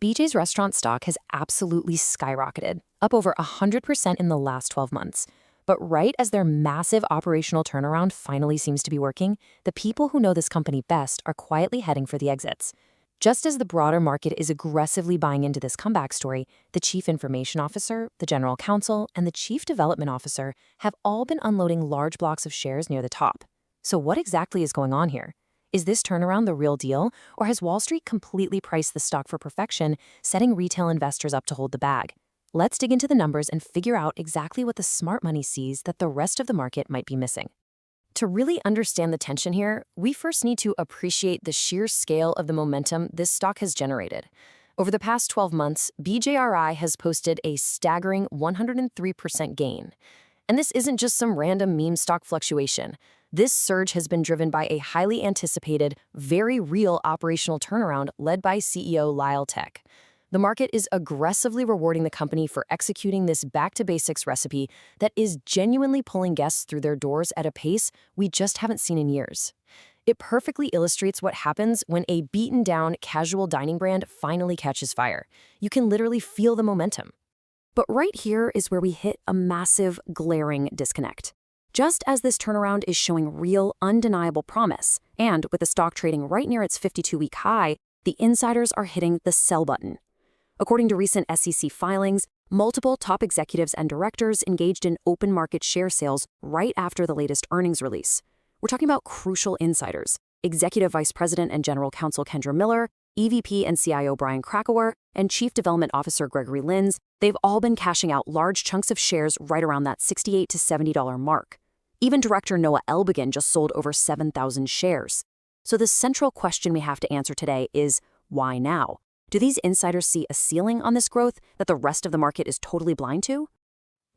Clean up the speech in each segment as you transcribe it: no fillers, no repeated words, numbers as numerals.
BJ's restaurant stock has absolutely skyrocketed, up over 100% in the last 12 months. But right as their massive operational turnaround finally seems to be working, the people who know this company best are quietly heading for the exits. Just as the broader market is aggressively buying into this comeback story, the chief information officer, the general counsel, and the chief development officer have all been unloading large blocks of shares near the top. So what exactly is going on here? Is this turnaround the real deal, or has Wall Street completely priced the stock for perfection, setting retail investors up to hold the bag? Let's dig into the numbers and figure out exactly what the smart money sees that the rest of the market might be missing. To really understand the tension here, we first need to appreciate the sheer scale of the momentum this stock has generated. Over the past 12 months, BJRI has posted a staggering 103% gain. And this isn't just some random meme stock fluctuation. This surge has been driven by a highly anticipated, very real operational turnaround led by CEO Lyle Tech. The market is aggressively rewarding the company for executing this back-to-basics recipe that is genuinely pulling guests through their doors at a pace we just haven't seen in years. It perfectly illustrates what happens when a beaten-down casual dining brand finally catches fire. You can literally feel the momentum. But right here is where we hit a massive, glaring disconnect. Just as this turnaround is showing real, undeniable promise, and with the stock trading right near its 52-week high, the insiders are hitting the sell button. According to recent SEC filings, multiple top executives and directors engaged in open market share sales right after the latest earnings release. We're talking about crucial insiders: Executive Vice President and General Counsel Kendra Miller, EVP and CIO Brian Krakauer, and Chief Development Officer Gregory Linz. They've all been cashing out large chunks of shares right around that $68 to $70 mark. Even Director Noah Elbegin just sold over 7,000 shares. So the central question we have to answer today is, why now? Do these insiders see a ceiling on this growth that the rest of the market is totally blind to?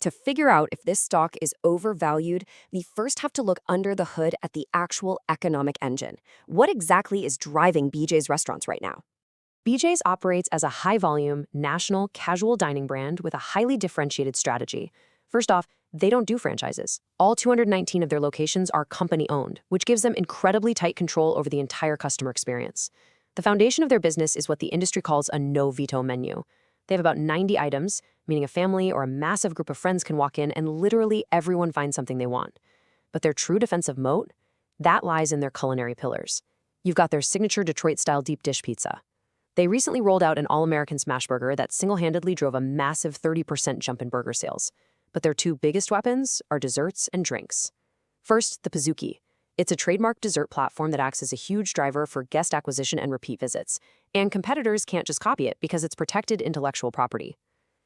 To figure out if this stock is overvalued, we first have to look under the hood at the actual economic engine. What exactly is driving BJ's restaurants right now? BJ's operates as a high-volume, national, casual dining brand with a highly differentiated strategy. First off, they don't do franchises. All 219 of their locations are company-owned, which gives them incredibly tight control over the entire customer experience. The foundation of their business is what the industry calls a no-veto menu. They have about 90 items, meaning a family or a massive group of friends can walk in and literally everyone finds something they want. But their true defensive moat? That lies in their culinary pillars. You've got their signature Detroit-style deep dish pizza. They recently rolled out an all-American smash burger that single-handedly drove a massive 30% jump in burger sales. But their two biggest weapons are desserts and drinks. First, the Pizookie. It's a trademark dessert platform that acts as a huge driver for guest acquisition and repeat visits, and competitors can't just copy it because it's protected intellectual property.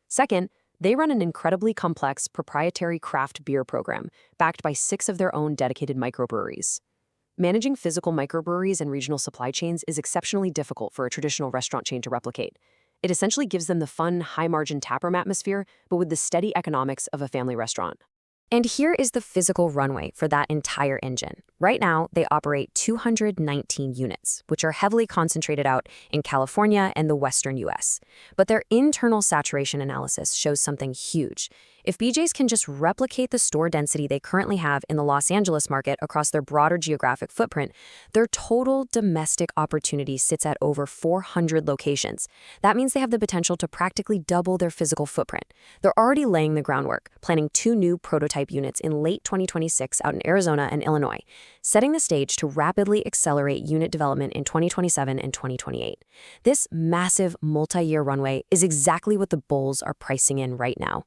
Second, they run an incredibly complex proprietary craft beer program, backed by 6 of their own dedicated microbreweries. Managing physical microbreweries and regional supply chains is exceptionally difficult for a traditional restaurant chain to replicate. It essentially gives them the fun, high-margin taproom atmosphere, but with the steady economics of a family restaurant. And here is the physical runway for that entire engine. Right now, they operate 219 units, which are heavily concentrated out in California and the Western US. But their internal saturation analysis shows something huge. If BJ's can just replicate the store density they currently have in the Los Angeles market across their broader geographic footprint, their total domestic opportunity sits at over 400 locations. That means they have the potential to practically double their physical footprint. They're already laying the groundwork, planning 2 new prototype units in late 2026 out in Arizona and Illinois, setting the stage to rapidly accelerate unit development in 2027 and 2028. This massive multi-year runway is exactly what the bulls are pricing in right now.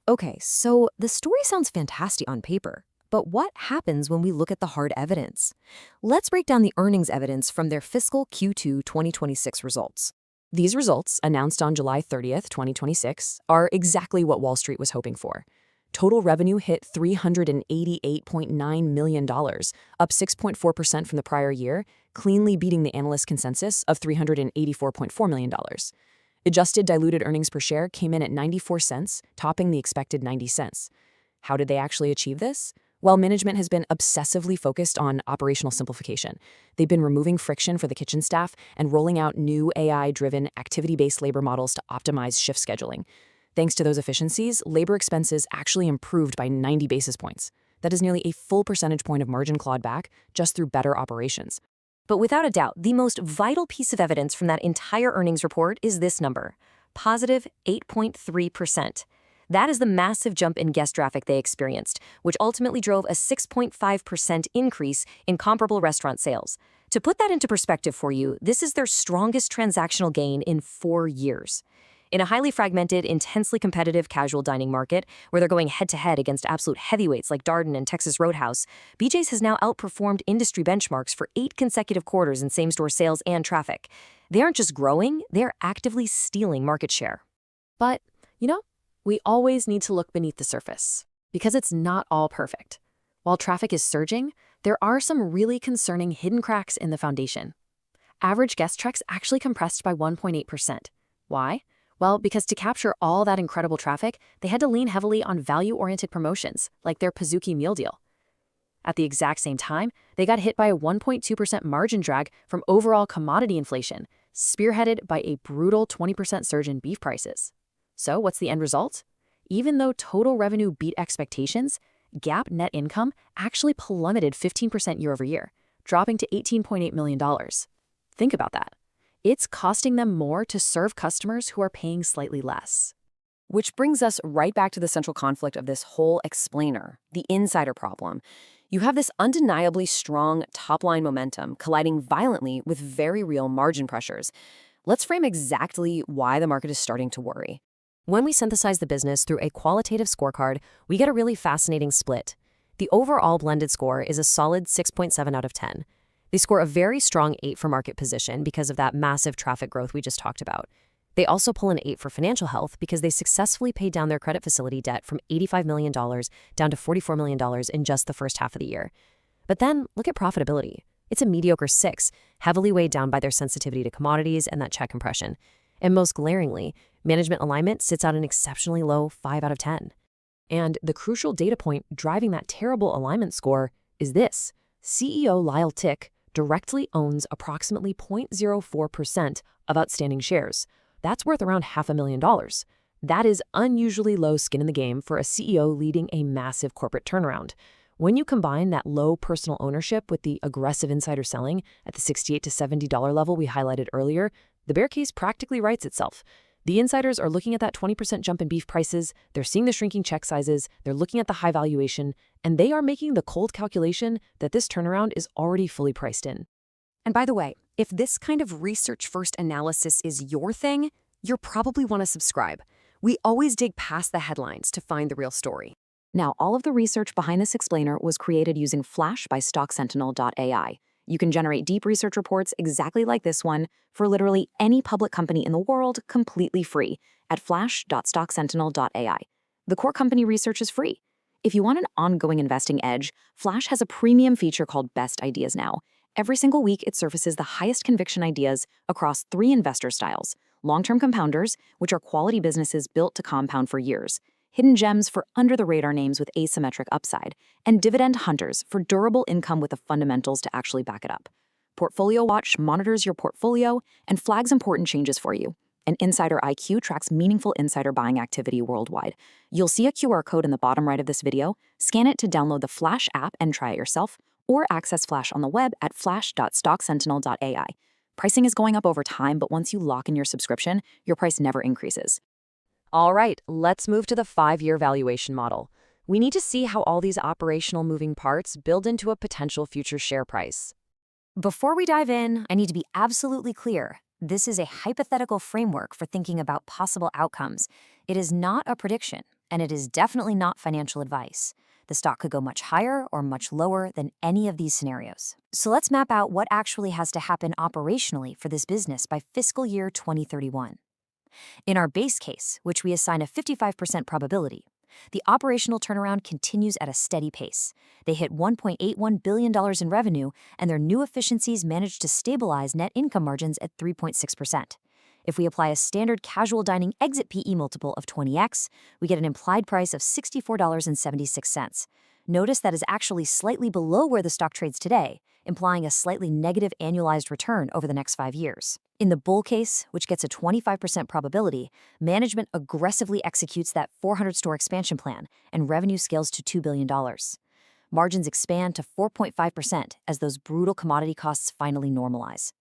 Okay, so the story sounds fantastic on paper, but what happens when we look at the hard evidence? Let's break down the earnings evidence from their fiscal Q2 2026 results. These results, announced on July 30th, 2026, are exactly what Wall Street was hoping for. Total revenue hit $388.9 million, up 6.4% from the prior year, cleanly beating the analyst consensus of $384.4 million. Adjusted diluted earnings per share came in at 94 cents, topping the expected 90 cents. How did they actually achieve this? Well, management has been obsessively focused on operational simplification. They've been removing friction for the kitchen staff and rolling out new AI-driven, activity-based labor models to optimize shift scheduling. Thanks to those efficiencies, labor expenses actually improved by 90 basis points. That is nearly a full percentage point of margin clawed back just through better operations. But without a doubt, the most vital piece of evidence from that entire earnings report is this number, positive 8.3%. That is the massive jump in guest traffic they experienced, which ultimately drove a 6.5% increase in comparable restaurant sales. To put that into perspective for you, this is their strongest transactional gain in 4 years. In a highly fragmented, intensely competitive casual dining market, where they're going head-to-head against absolute heavyweights like Darden and Texas Roadhouse, BJ's has now outperformed industry benchmarks for 8 consecutive quarters in same-store sales and traffic. They aren't just growing, they're actively stealing market share. But, we always need to look beneath the surface, because it's not all perfect. While traffic is surging, there are some really concerning hidden cracks in the foundation. Average guest checks actually compressed by 1.8%. Why? Well, because to capture all that incredible traffic, they had to lean heavily on value-oriented promotions, like their Pizookie meal deal. At the exact same time, they got hit by a 1.2% margin drag from overall commodity inflation, spearheaded by a brutal 20% surge in beef prices. So what's the end result? Even though total revenue beat expectations, GAAP net income actually plummeted 15% year over year, dropping to $18.8 million. Think about that. It's costing them more to serve customers who are paying slightly less. Which brings us right back to the central conflict of this whole explainer, the insider problem. You have this undeniably strong top-line momentum colliding violently with very real margin pressures. Let's frame exactly why the market is starting to worry. When we synthesize the business through a qualitative scorecard, we get a really fascinating split. The overall blended score is a solid 6.7 out of 10. They score a very strong 8 for market position because of that massive traffic growth we just talked about. They also pull an 8 for financial health because they successfully paid down their credit facility debt from $85 million down to $44 million in just the first half of the year. But then look at profitability. It's a mediocre 6, heavily weighed down by their sensitivity to commodities and that check compression. And most glaringly, management alignment sits at an exceptionally low 5 out of 10. And the crucial data point driving that terrible alignment score is this. CEO Lyle Tick directly owns approximately 0.04% of outstanding shares. That's worth around $500,000. That is unusually low skin in the game for a CEO leading a massive corporate turnaround. When you combine that low personal ownership with the aggressive insider selling at the $68 to $70 level we highlighted earlier, the bear case practically writes itself. The insiders are looking at that 20% jump in beef prices, they're seeing the shrinking check sizes, they're looking at the high valuation, and they are making the cold calculation that this turnaround is already fully priced in. And by the way, if this kind of research-first analysis is your thing, you'll probably want to subscribe. We always dig past the headlines to find the real story. Now, all of the research behind this explainer was created using Flash by StockSentinel.ai. You can generate deep research reports exactly like this one for literally any public company in the world completely free at flash.stocksentinel.ai. The core company research is free. If you want an ongoing investing edge, Flash has a premium feature called Best Ideas Now. Every single week, it surfaces the highest conviction ideas across 3 investor styles: long-term compounders, which are quality businesses built to compound for years; hidden gems for under-the-radar names with asymmetric upside; and dividend hunters for durable income with the fundamentals to actually back it up. Portfolio Watch monitors your portfolio and flags important changes for you. And Insider IQ tracks meaningful insider buying activity worldwide. You'll see a QR code in the bottom right of this video. Scan it to download the Flash app and try it yourself, or access Flash on the web at flash.stocksentinel.ai. Pricing is going up over time, but once you lock in your subscription, your price never increases. All right, let's move to the 5-year valuation model. We need to see how all these operational moving parts build into a potential future share price. Before we dive in, I need to be absolutely clear. This is a hypothetical framework for thinking about possible outcomes. It is not a prediction, and it is definitely not financial advice. The stock could go much higher or much lower than any of these scenarios. So let's map out what actually has to happen operationally for this business by fiscal year 2031. In our base case, which we assign a 55% probability, the operational turnaround continues at a steady pace. They hit $1.81 billion in revenue, and their new efficiencies managed to stabilize net income margins at 3.6%. If we apply a standard casual dining exit PE multiple of 20x, we get an implied price of $64.76. Notice that is actually slightly below where the stock trades today, implying a slightly negative annualized return over the next 5 years. In the bull case, which gets a 25% probability, management aggressively executes that 400-store expansion plan, and revenue scales to $2 billion. Margins expand to 4.5% as those brutal commodity costs finally normalize.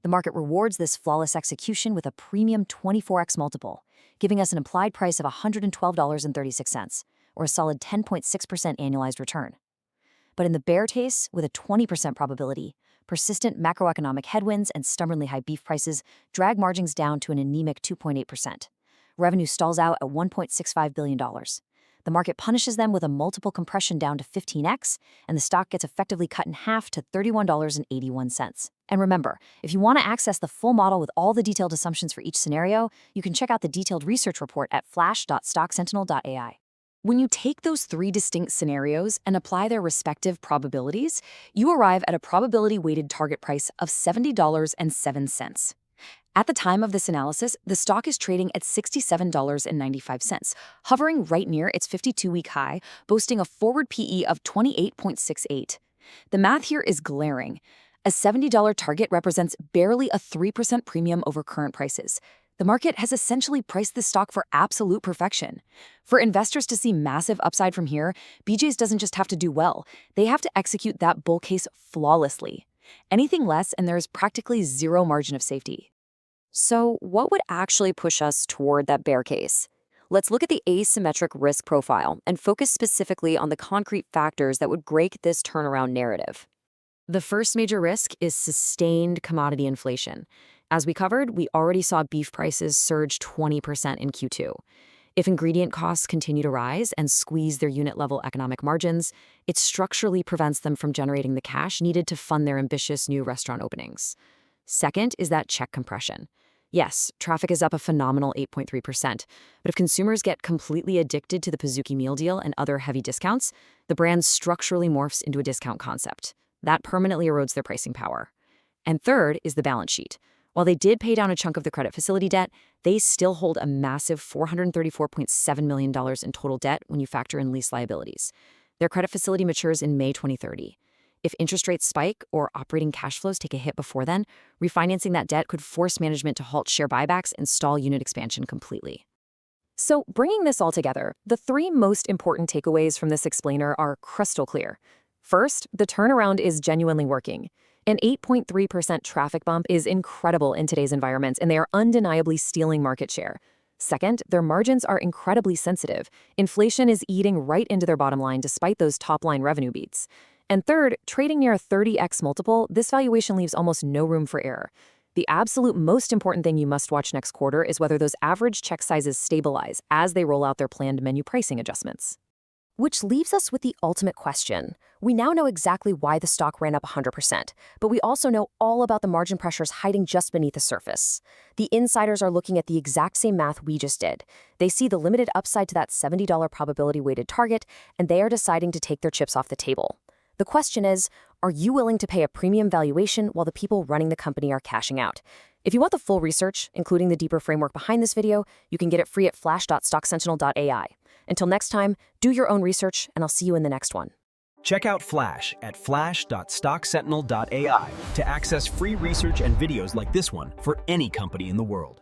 The market rewards this flawless execution with a premium 24x multiple, giving us an implied price of $112.36, or a solid 10.6% annualized return. But in the bear case, with a 20% probability, persistent macroeconomic headwinds and stubbornly high beef prices drag margins down to an anemic 2.8%. Revenue stalls out at $1.65 billion. The market punishes them with a multiple compression down to 15x, and the stock gets effectively cut in half to $31.81. And remember, if you want to access the full model with all the detailed assumptions for each scenario, you can check out the detailed research report at flash.stocksentinel.ai. When you take those three distinct scenarios and apply their respective probabilities, you arrive at a probability-weighted target price of $70.07. At the time of this analysis, the stock is trading at $67.95, hovering right near its 52-week high, boasting a forward PE of 28.68. The math here is glaring. A $70 target represents barely a 3% premium over current prices. The market has essentially priced this stock for absolute perfection. For investors to see massive upside from here, BJ's doesn't just have to do well, they have to execute that bull case flawlessly. Anything less, and there is practically zero margin of safety. So, what would actually push us toward that bear case? Let's look at the asymmetric risk profile and focus specifically on the concrete factors that would break this turnaround narrative. The first major risk is sustained commodity inflation. As we covered, we already saw beef prices surge 20% in Q2. If ingredient costs continue to rise and squeeze their unit-level economic margins, it structurally prevents them from generating the cash needed to fund their ambitious new restaurant openings. Second is that check compression. Yes, traffic is up a phenomenal 8.3%, but if consumers get completely addicted to the Pizookie meal deal and other heavy discounts, the brand structurally morphs into a discount concept. That permanently erodes their pricing power. And third is the balance sheet. While they did pay down a chunk of the credit facility debt, they still hold a massive $434.7 million in total debt when you factor in lease liabilities. Their credit facility matures in May 2030. If interest rates spike or operating cash flows take a hit before then, refinancing that debt could force management to halt share buybacks and stall unit expansion completely. So, bringing this all together, the three most important takeaways from this explainer are crystal clear. First, the turnaround is genuinely working. An 8.3% traffic bump is incredible in today's environment, and they are undeniably stealing market share. Second, their margins are incredibly sensitive. Inflation is eating right into their bottom line despite those top-line revenue beats. And third, trading near a 30x multiple, this valuation leaves almost no room for error. The absolute most important thing you must watch next quarter is whether those average check sizes stabilize as they roll out their planned menu pricing adjustments. Which leaves us with the ultimate question. We now know exactly why the stock ran up 100%, but we also know all about the margin pressures hiding just beneath the surface. The insiders are looking at the exact same math we just did. They see the limited upside to that $70 probability-weighted target, and they are deciding to take their chips off the table. The question is, are you willing to pay a premium valuation while the people running the company are cashing out? If you want the full research, including the deeper framework behind this video, you can get it free at flash.stocksentinel.ai. Until next time, do your own research, and I'll see you in the next one. Check out Flash at flash.stocksentinel.ai to access free research and videos like this one for any company in the world.